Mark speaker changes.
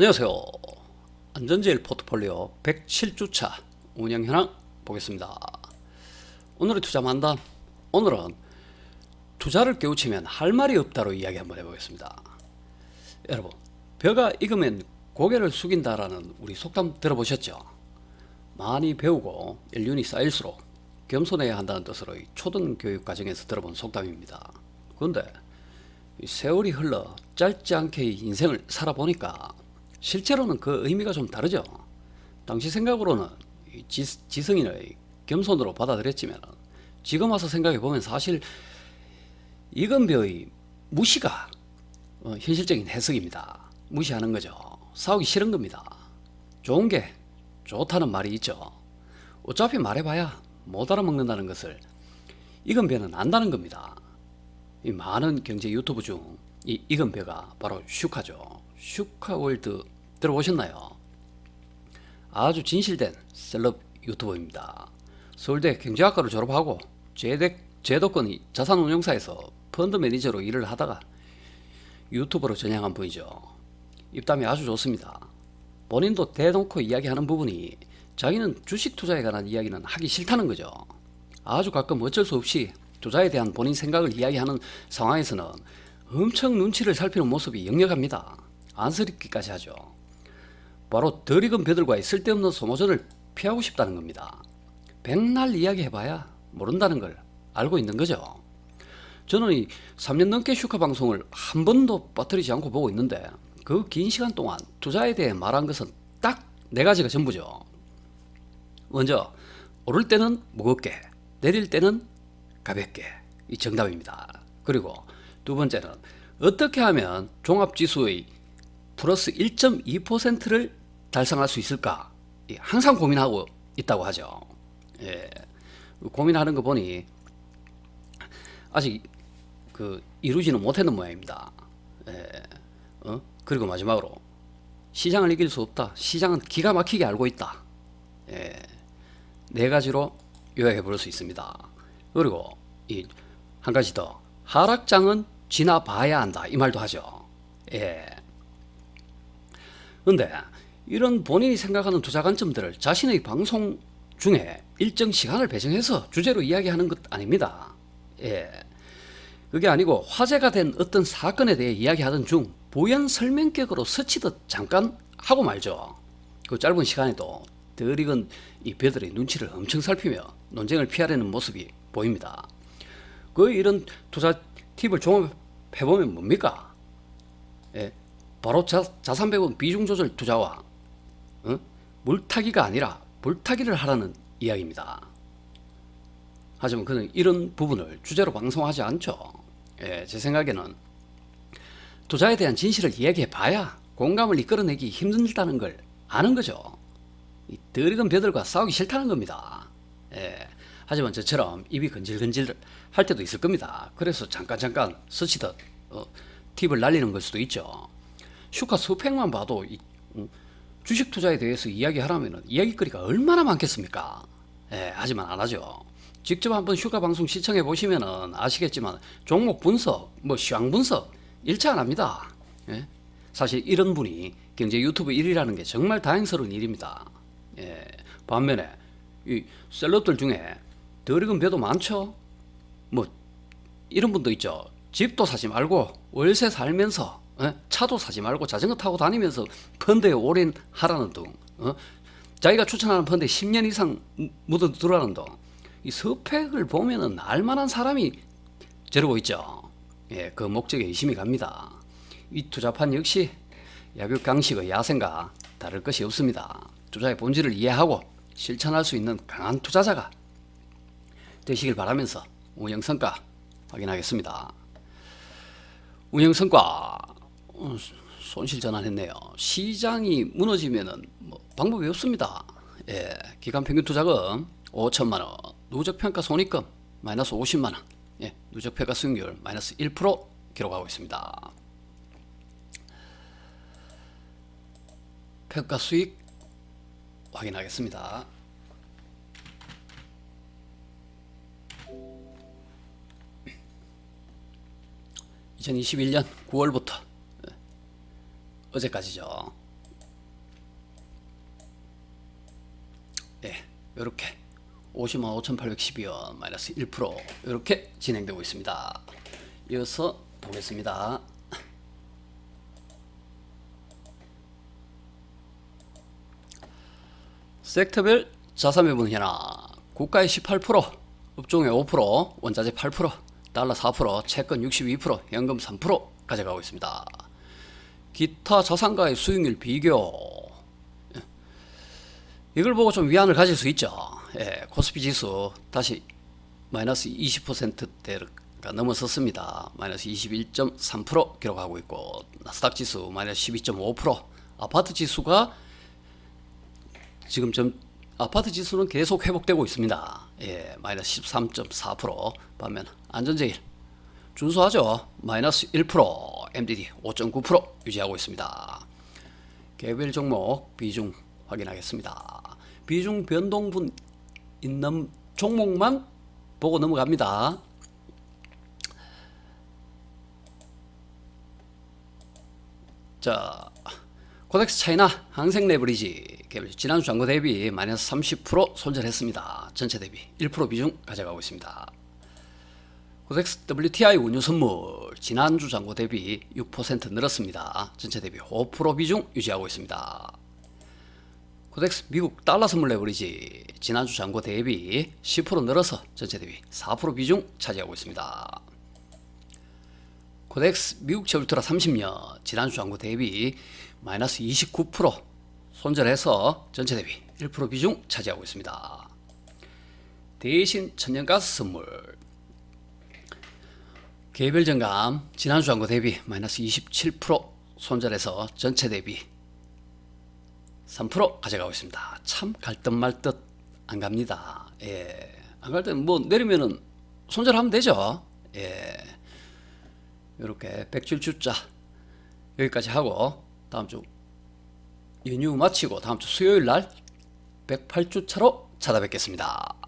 Speaker 1: 안녕하세요. 안전제일 포트폴리오 107주차 운영 현황 보겠습니다. 오늘의 투자 만담. 오늘은 투자를 깨우치면 할 말이 없다로 이야기 한번 해보겠습니다. 여러분, 벼가 익으면 고개를 숙인다라는 우리 속담 들어보셨죠? 많이 배우고 연륜이 쌓일수록 겸손해야 한다는 뜻으로 초등 교육 과정에서 들어본 속담입니다. 그런데 세월이 흘러 짧지 않게 인생을 살아보니까 실제로는 그 의미가 좀 다르죠. 당시 생각으로는 지성인의 겸손으로 받아들였지만 지금 와서 생각해보면 사실 이건배의 무시가 현실적인 해석입니다. 무시하는 거죠. 싸우기 싫은 겁니다. 좋은 게 좋다는 말이 있죠. 어차피 말해봐야 못 알아먹는다는 것을 이건배는 안다는 겁니다. 이 많은 경제 유튜브 중 이건배가 바로 슈카죠. 슈카월드 들어보셨나요? 아주 진실된 셀럽 유튜버입니다. 서울대 경제학과를 졸업하고 제도권 자산운용사에서 펀드 매니저로 일을 하다가 유튜버로 전향한 분이죠. 입담이 아주 좋습니다. 본인도 대놓고 이야기하는 부분이 자기는 주식 투자에 관한 이야기는 하기 싫다는 거죠. 아주 가끔 어쩔 수 없이 투자에 대한 본인 생각을 이야기하는 상황에서는 엄청 눈치를 살피는 모습이 역력합니다. 안쓰럽기까지 하죠. 바로 덜 익은 벼들과의 쓸데없는 소모전을 피하고 싶다는 겁니다. 백날 이야기해봐야 모른다는 걸 알고 있는 거죠. 저는 이 3년 넘게 슈카 방송을 한 번도 빠뜨리지 않고 보고 있는데 그 긴 시간 동안 투자에 대해 말한 것은 딱 네 가지가 전부죠. 먼저, 오를 때는 무겁게, 내릴 때는 가볍게. 이 정답입니다. 그리고 두 번째는 어떻게 하면 종합지수의 플러스 1.2%를 달성할 수 있을까? 항상 고민하고 있다고 하죠. 예, 고민하는 거 보니 아직 이루지는 못했는 모양입니다. 예, 그리고 마지막으로 시장을 이길 수 없다. 시장은 기가 막히게 알고 있다. 예, 네 가지로 요약해 볼 수 있습니다. 그리고 한 가지 더, 하락장은 지나봐야 한다 이 말도 하죠. 예. 근데 이런 본인이 생각하는 투자 관점들을 자신의 방송 중에 일정 시간을 배정해서 주제로 이야기하는 것 아닙니다. 예. 그게 아니고 화제가 된 어떤 사건에 대해 이야기하던 중 부연 설명격으로 스치듯 잠깐 하고 말죠. 그 짧은 시간에도 덜 익은 이 벼들의 눈치를 엄청 살피며 논쟁을 피하려는 모습이 보입니다. 이런 투자 팁을 종합해보면 뭡니까? 예, 바로 자산 배분 비중 조절 투자와 물타기가 아니라 불타기를 하라는 이야기입니다. 하지만 그는 이런 부분을 주제로 방송하지 않죠. 예, 제 생각에는 투자에 대한 진실을 이야기해봐야 공감을 이끌어내기 힘들다는 걸 아는 거죠. 덜 익은 벼들과 싸우기 싫다는 겁니다. 예, 하지만 저처럼 입이 건질건질 할 때도 있을 겁니다. 그래서 잠깐 스치듯 팁을 날리는 걸 수도 있죠. 슈카 스펙만 봐도 주식 투자에 대해서 이야기하라면 이야기거리가 얼마나 많겠습니까? 예, 하지만 안 하죠. 직접 한번 슈카 방송 시청해 보시면 아시겠지만 종목 분석, 시황 분석 일체 안 합니다. 예? 사실 이런 분이 경제 유튜브 1위라는 게 정말 다행스러운 일입니다. 예, 반면에 이 셀럽들 중에 덜 익은 벼도 많죠. 이런 분도 있죠. 집도 사지 말고 월세 살면서 차도 사지 말고 자전거 타고 다니면서 펀드에 올인하라는 등 자기가 추천하는 펀드에 10년 이상 묻어두라는 등 이 스펙을 보면은 알만한 사람이 저러고 있죠. 예, 그 목적에 의심이 갑니다. 이 투자판 역시 약육강식의 야생과 다를 것이 없습니다. 투자의 본질을 이해하고 실천할 수 있는 강한 투자자가 되시길 바라면서 운영성과 확인하겠습니다. 운영성과 손실 전환했네요. 시장이 무너지면은 방법이 없습니다. 예, 기간평균 투자금 5천만원, 누적평가 손익금 마이너스 50만원, 예, 누적평가 수익률 마이너스 1% 기록하고 있습니다. 평가 수익 확인하겠습니다. (2021년 9월부터) 어제까지죠. 이렇게 505,812원 마이너스 1% 이렇게 진행되고 있습니다. 이어서 보겠습니다. 섹터별 자산 배분 현황. 국가의 18%, 업종의 5%, 원자재 8%, 달러 4%, 채권 62%, 현금 3% 가져가고 있습니다. 기타 자산가의 수익률 비교. 이걸 보고 좀 위안을 가질 수 있죠. 예, 코스피 지수 다시 마이너스 20%대가 넘어섰습니다. 마이너스 21.3% 기록하고 있고, 나스닥 지수 마이너스 12.5%, 아파트 지수가 지금 아파트 지수는 계속 회복되고 있습니다. 예, 마이너스 13.4%. 반면 안전제일 준수하죠. 마이너스 1%, MDD 5.9% 유지하고 있습니다. 개별 종목 비중 확인하겠습니다. 비중 변동분 있는 종목만 보고 넘어갑니다. 자, 코덱스 차이나 항생 레버리지 지난주 잔고 대비 마이너스 30% 손절했습니다. 전체 대비 1% 비중 가져가고 있습니다. 코덱스 WTI 운유 선물 지난주 잔고 대비 6% 늘었습니다. 전체 대비 5% 비중 유지하고 있습니다. 코덱스 미국 달러 선물 레버리지 지난주 잔고 대비 10% 늘어서 전체 대비 4% 비중 차지하고 있습니다. 코덱스 미국채 울트라 30년 지난주 잔고 대비 마이너스 29% 손절해서 전체 대비 1% 비중 차지하고 있습니다. 대신 천연가스 선물 개별 정감 지난주 잔고 대비 마이너스 27% 손절해서 전체 대비 3% 가져가고 있습니다. 참 갈 듯 말 듯 안 갑니다. 예, 안 갈 때 뭐 내리면은 손절하면 되죠. 예, 이렇게 107주자 여기까지 하고 다음 주 연휴 마치고 다음 주 수요일 날 108주차로 찾아뵙겠습니다.